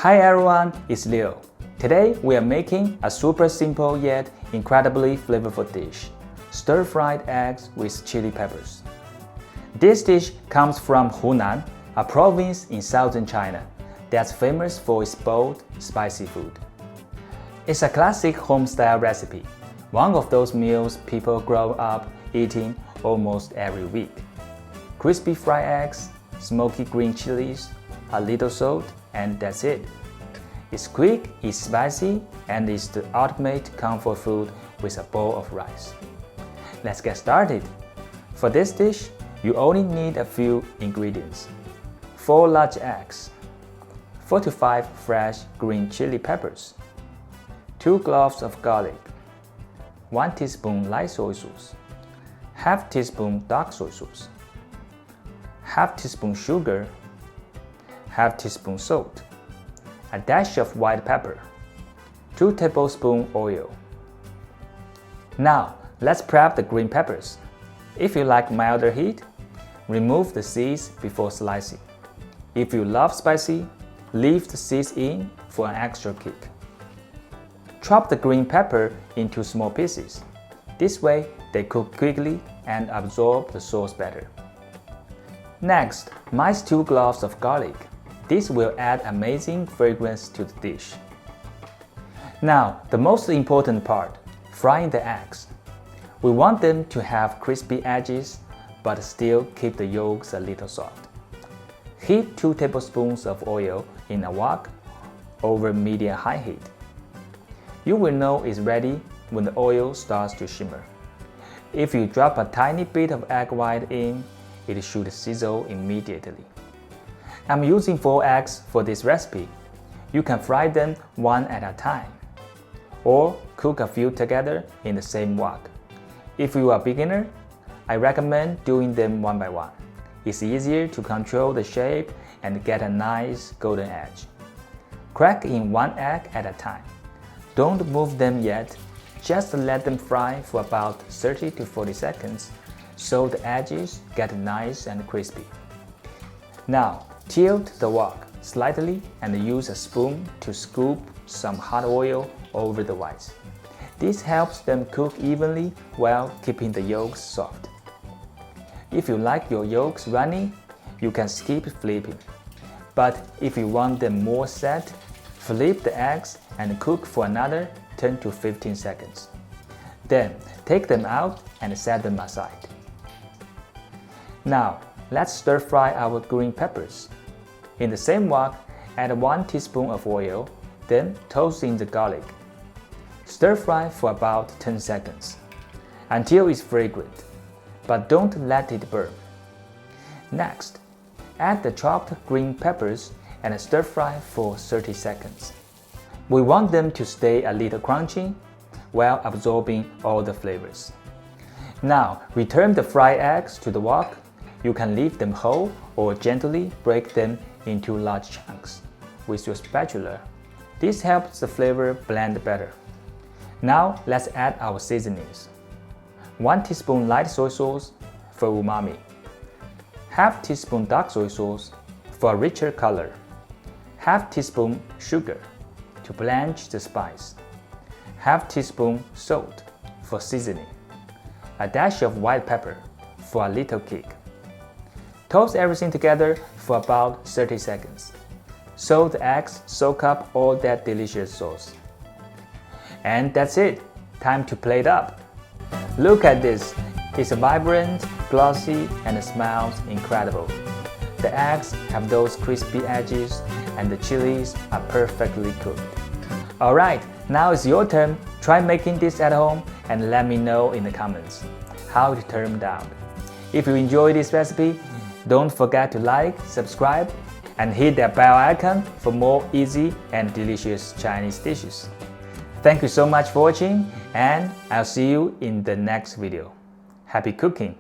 Hi everyone, it's Leo. Today we are making a super simple yet incredibly flavorful dish, stir-fried eggs with chili peppers. This dish comes from Hunan, a province in southern China that's famous for its bold, spicy food. It's a classic home-style recipe, one of those meals people grow up eating almost every week. Crispy fried eggs, smoky green chilies, a little salt, and that's it. It's quick, it's spicy, and it's the ultimate comfort food with a bowl of rice. Let's get started. For this dish, you only need a few ingredients. 4 large eggs, 4 to 5 fresh green chili peppers, 2 cloves of garlic, 1 teaspoon light soy sauce, half teaspoon dark soy sauce, half teaspoon sugar, half teaspoon salt, a dash of white pepper, 2 tablespoons oil. Now, let's prep the green peppers. If you like milder heat, remove the seeds before slicing. If you love spicy, leave the seeds in for an extra kick. Chop the green pepper into small pieces. This way, they cook quickly and absorb the sauce better. Next, mince 2 cloves of garlic. This will add amazing fragrance to the dish. Now, the most important part, frying the eggs. We want them to have crispy edges, but still keep the yolks a little soft. Heat 2 tablespoons of oil in a wok over medium-high heat. You will know it's ready when the oil starts to shimmer. If you drop a tiny bit of egg white in, it should sizzle immediately. I'm using 4 eggs for this recipe. You can fry them one at a time, or cook a few together in the same wok. If you are a beginner, I recommend doing them one by one. It's easier to control the shape and get a nice golden edge. Crack in 1 egg at a time. Don't move them yet, just let them fry for about 30 to 40 seconds so the edges get nice and crispy. Now, tilt the wok slightly and use a spoon to scoop some hot oil over the whites. This helps them cook evenly while keeping the yolks soft. If you like your yolks runny, you can skip flipping. But if you want them more set, flip the eggs and cook for another 10 to 15 seconds. Then, take them out and set them aside. Now, let's stir fry our green peppers. In the same wok, add 1 teaspoon of oil, then toss in the garlic. Stir fry for about 10 seconds, until it's fragrant, but don't let it burn. Next, add the chopped green peppers and stir fry for 30 seconds. We want them to stay a little crunchy while absorbing all the flavors. Now, return the fried eggs to the wok. You can leave them whole or gently break them into large chunks with your spatula. This helps the flavor blend better. Now, let's add our seasonings. 1 teaspoon light soy sauce for umami, half teaspoon dark soy sauce for a richer color, half teaspoon sugar to blanch the spice, half teaspoon salt for seasoning, a dash of white pepper for a little kick. Toss everything together for about 30 seconds, so the eggs soak up all that delicious sauce. And that's it, time to plate up. Look at this, it's vibrant, glossy, and smells incredible. The eggs have those crispy edges and the chilies are perfectly cooked. Alright, now it's your turn. Try making this at home and let me know in the comments how it turned out. If you enjoyed this recipe, don't forget to like, subscribe, and hit that bell icon for more easy and delicious Chinese dishes. Thank you so much for watching, and I'll see you in the next video. Happy cooking!